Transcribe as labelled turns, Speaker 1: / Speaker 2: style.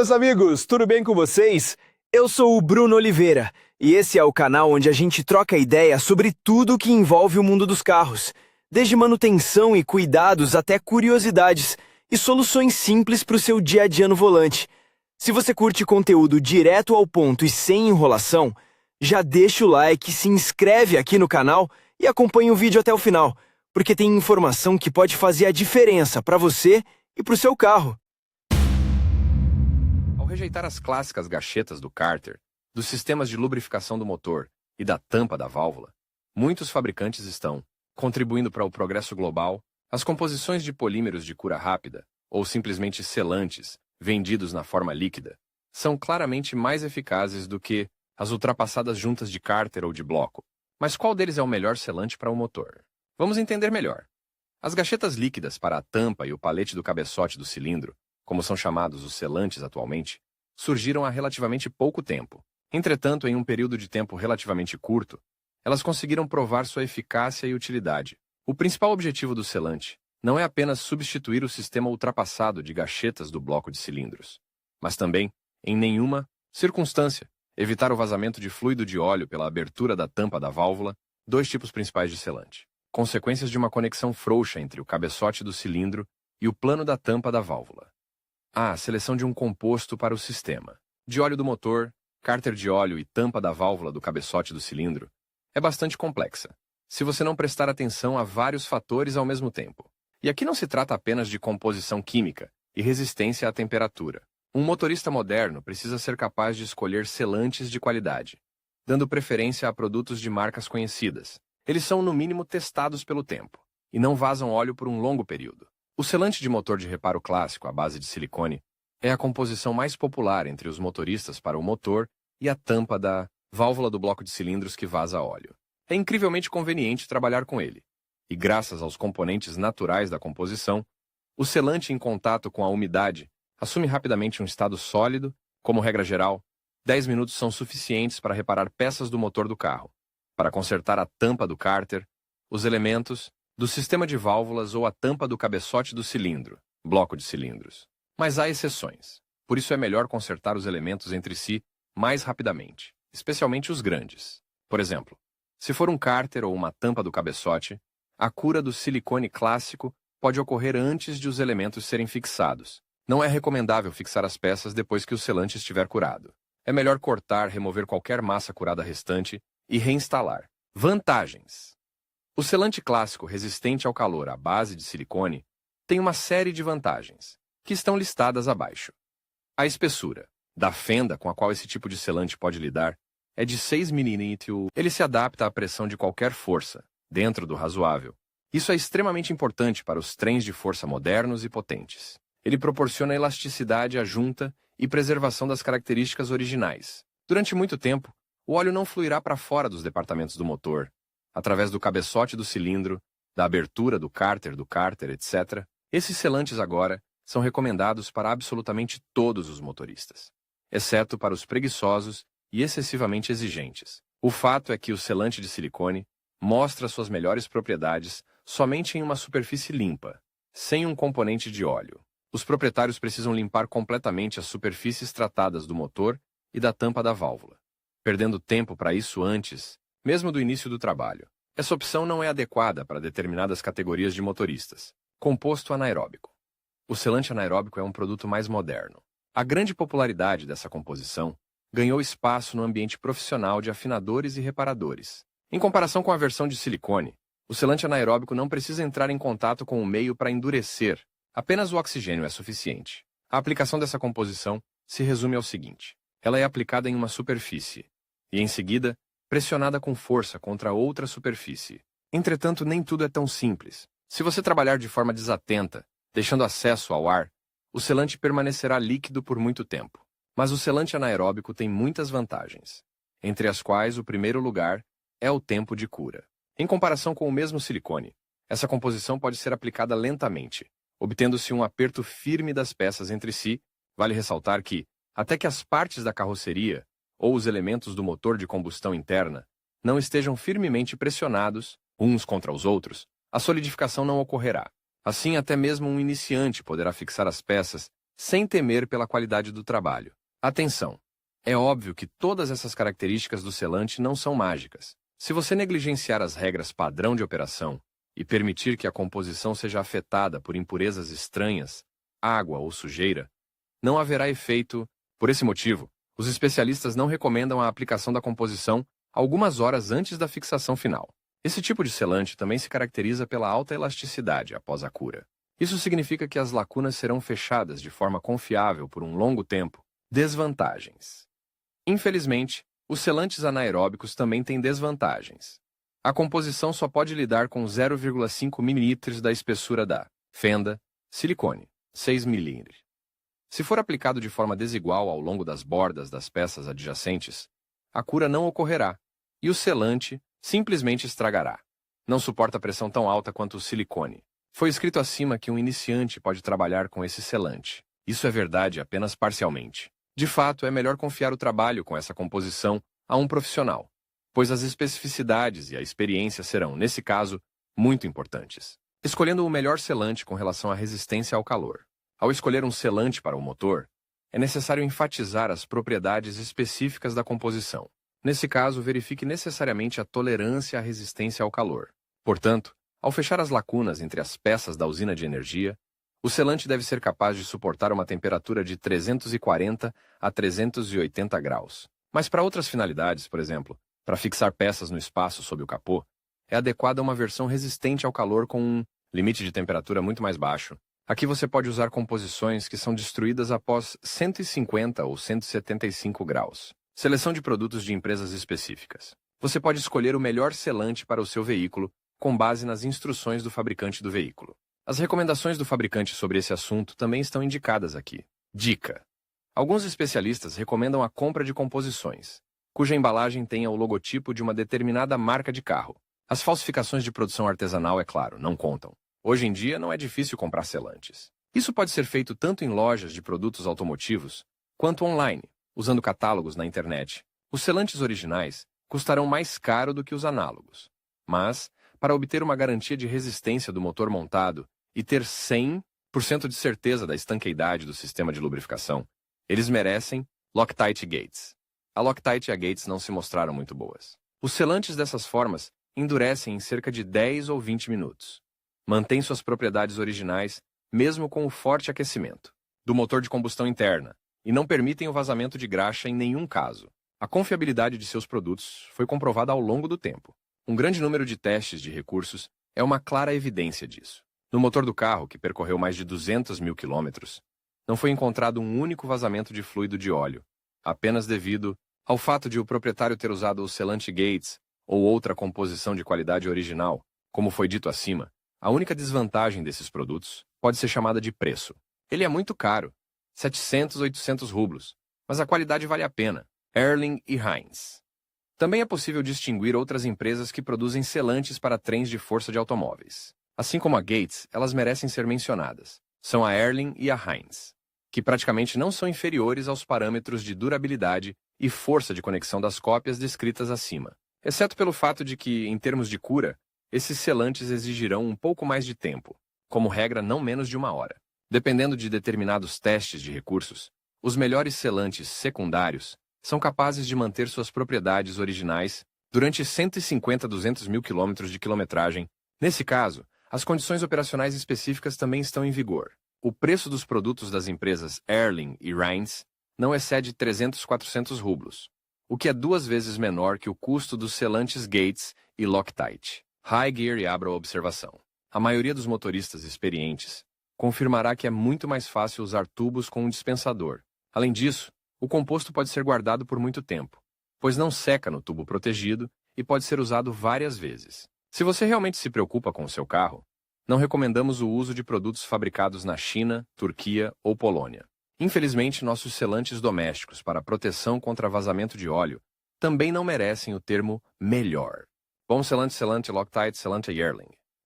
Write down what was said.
Speaker 1: meus amigos, tudo bem com vocês? Eu sou o Bruno Oliveira e esse é o canal onde a gente troca ideia sobre tudo que envolve o mundo dos carros, desde manutenção e cuidados até curiosidades e soluções simples para o seu dia a dia no volante. Se você curte conteúdo direto ao ponto e sem enrolação, já deixa o like, se inscreve aqui no canal e acompanha o vídeo até o final, porque tem informação que pode fazer a diferença para você e para o seu carro.
Speaker 2: Ao rejeitar as clássicas gachetas do cárter, dos sistemas de lubrificação do motor e da tampa da válvula, muitos fabricantes estão contribuindo para o progresso global. As composições de polímeros de cura rápida, ou simplesmente selantes, vendidos na forma líquida, são claramente mais eficazes do que as ultrapassadas juntas de cárter ou de bloco. Mas qual deles é o melhor selante para o motor? Vamos entender melhor. As gachetas líquidas para a tampa e o palete do cabeçote do cilindro, como são chamados os selantes atualmente, surgiram há relativamente pouco tempo. Entretanto, em um período de tempo relativamente curto, elas conseguiram provar sua eficácia e utilidade. O principal objetivo do selante não é apenas substituir o sistema ultrapassado de gachetas do bloco de cilindros, mas também, em nenhuma circunstância, evitar o vazamento de fluido de óleo pela abertura da tampa da válvula, dois tipos principais de selante. Consequências de uma conexão frouxa entre o cabeçote do cilindro e o plano da tampa da válvula. A seleção de um composto para o sistema de óleo do motor, cárter de óleo e tampa da válvula do cabeçote do cilindro é bastante complexa, se você não prestar atenção a vários fatores ao mesmo tempo. E aqui não se trata apenas de composição química e resistência à temperatura. Um motorista moderno precisa ser capaz de escolher selantes de qualidade, dando preferência a produtos de marcas conhecidas. Eles são, no mínimo, testados pelo tempo e não vazam óleo por um longo período. O selante de motor de reparo clássico à base de silicone é a composição mais popular entre os motoristas para o motor e a tampa da válvula do bloco de cilindros que vaza óleo. É incrivelmente conveniente trabalhar com ele, e graças aos componentes naturais da composição, o selante em contato com a umidade assume rapidamente um estado sólido. Como regra geral, 10 minutos são suficientes para reparar peças do motor do carro, para consertar a tampa do cárter, os elementos do sistema de válvulas ou a tampa do cabeçote do cilindro, bloco de cilindros. Mas há exceções, por isso é melhor consertar os elementos entre si mais rapidamente, especialmente os grandes. Por exemplo, se for um cárter ou uma tampa do cabeçote, a cura do silicone clássico pode ocorrer antes de os elementos serem fixados. Não é recomendável fixar as peças depois que o selante estiver curado. É melhor cortar, remover qualquer massa curada restante e reinstalar. Vantagens: o selante clássico resistente ao calor à base de silicone tem uma série de vantagens, que estão listadas abaixo. A espessura da fenda com a qual esse tipo de selante pode lidar é de 6 mm. Ele se adapta à pressão de qualquer força, dentro do razoável. Isso é extremamente importante para os trens de força modernos e potentes. Ele proporciona elasticidade à junta e preservação das características originais. Durante muito tempo, o óleo não fluirá para fora dos departamentos do motor, através do cabeçote do cilindro, da abertura do cárter, etc. Esses selantes agora são recomendados para absolutamente todos os motoristas, exceto para os preguiçosos e excessivamente exigentes. O fato é que o selante de silicone mostra suas melhores propriedades somente em uma superfície limpa, sem um componente de óleo. Os proprietários precisam limpar completamente as superfícies tratadas do motor e da tampa da válvula, perdendo tempo para isso antes, mesmo do início do trabalho. Essa opção não é adequada para determinadas categorias de motoristas. Composto anaeróbico. O selante anaeróbico é um produto mais moderno. A grande popularidade dessa composição ganhou espaço no ambiente profissional de afinadores e reparadores. Em comparação com a versão de silicone, o selante anaeróbico não precisa entrar em contato com o meio para endurecer. Apenas o oxigênio é suficiente. A aplicação dessa composição se resume ao seguinte: ela é aplicada em uma superfície e, em seguida, pressionada com força contra outra superfície. Entretanto, nem tudo é tão simples. Se você trabalhar de forma desatenta, deixando acesso ao ar, o selante permanecerá líquido por muito tempo. Mas o selante anaeróbico tem muitas vantagens, entre as quais o primeiro lugar é o tempo de cura. Em comparação com o mesmo silicone, essa composição pode ser aplicada lentamente, obtendo-se um aperto firme das peças entre si. Vale ressaltar que, até que as partes da carroceria ou os elementos do motor de combustão interna não estejam firmemente pressionados uns contra os outros, a solidificação não ocorrerá. Assim, até mesmo um iniciante poderá fixar as peças sem temer pela qualidade do trabalho. Atenção! É óbvio que todas essas características do selante não são mágicas. Se você negligenciar as regras padrão de operação e permitir que a composição seja afetada por impurezas estranhas, água ou sujeira, não haverá efeito. Por esse motivo, os especialistas não recomendam a aplicação da composição algumas horas antes da fixação final. Esse tipo de selante também se caracteriza pela alta elasticidade após a cura. Isso significa que as lacunas serão fechadas de forma confiável por um longo tempo. Desvantagens. Infelizmente, os selantes anaeróbicos também têm desvantagens. A composição só pode lidar com 0,5 ml da espessura da fenda silicone, 6 ml. Se for aplicado de forma desigual ao longo das bordas das peças adjacentes, a cura não ocorrerá e o selante simplesmente estragará. Não suporta pressão tão alta quanto o silicone. Foi escrito acima que um iniciante pode trabalhar com esse selante. Isso é verdade apenas parcialmente. De fato, é melhor confiar o trabalho com essa composição a um profissional, pois as especificidades e a experiência serão, nesse caso, muito importantes. Escolhendo o melhor selante com relação à resistência ao calor. Ao escolher um selante para o motor, é necessário enfatizar as propriedades específicas da composição. Nesse caso, verifique necessariamente a tolerância à resistência ao calor. Portanto, ao fechar as lacunas entre as peças da usina de energia, o selante deve ser capaz de suportar uma temperatura de 340 a 380 graus. Mas para outras finalidades, por exemplo, para fixar peças no espaço sob o capô, é adequada uma versão resistente ao calor com um limite de temperatura muito mais baixo. Aqui você pode usar composições que são destruídas após 150 ou 175 graus. Seleção de produtos de empresas específicas. Você pode escolher o melhor selante para o seu veículo com base nas instruções do fabricante do veículo. As recomendações do fabricante sobre esse assunto também estão indicadas aqui. Dica: alguns especialistas recomendam a compra de composições, cuja embalagem tenha o logotipo de uma determinada marca de carro. As falsificações de produção artesanal, é claro, não contam. Hoje em dia não é difícil comprar selantes. Isso pode ser feito tanto em lojas de produtos automotivos, quanto online, usando catálogos na internet. Os selantes originais custarão mais caro do que os análogos. Mas, para obter uma garantia de resistência do motor montado e ter 100% de certeza da estanqueidade do sistema de lubrificação, eles merecem Loctite Gates. A Loctite e a Gates não se mostraram muito boas. Os selantes dessas formas endurecem em cerca de 10 ou 20 minutos. Mantêm suas propriedades originais, mesmo com o forte aquecimento do motor de combustão interna, e não permitem o vazamento de graxa em nenhum caso. A confiabilidade de seus produtos foi comprovada ao longo do tempo. Um grande número de testes de recursos é uma clara evidência disso. No motor do carro, que percorreu mais de 200 mil quilômetros, não foi encontrado um único vazamento de fluido de óleo, apenas devido ao fato de o proprietário ter usado o selante Gates ou outra composição de qualidade original. Como foi dito acima, a única desvantagem desses produtos pode ser chamada de preço. Ele é muito caro, 700, 800 rublos, mas a qualidade vale a pena. Erling e Heinz. Também é possível distinguir outras empresas que produzem selantes para trens de força de automóveis. Assim como a Gates, elas merecem ser mencionadas. São a Erling e a Heinz, que praticamente não são inferiores aos parâmetros de durabilidade e força de conexão das cópias descritas acima, exceto pelo fato de que, em termos de cura, esses selantes exigirão um pouco mais de tempo, como regra não menos de 1 hora. Dependendo de determinados testes de recursos, os melhores selantes secundários são capazes de manter suas propriedades originais durante 150 a 200 mil quilômetros de quilometragem. Nesse caso, as condições operacionais específicas também estão em vigor. O preço dos produtos das empresas Erling e Heinz não excede 300, 400 rublos, o que é 2 vezes menor que o custo dos selantes Gates e Loctite. High Gear e abra a observação. A maioria dos motoristas experientes confirmará que é muito mais fácil usar tubos com um dispensador. Além disso, o composto pode ser guardado por muito tempo, pois não seca no tubo protegido e pode ser usado várias vezes. Se você realmente se preocupa com o seu carro, não recomendamos o uso de produtos fabricados na China, Turquia ou Polônia. Infelizmente, nossos selantes domésticos para proteção contra vazamento de óleo também não merecem o termo melhor. Bom selante Loctite, selante Erling.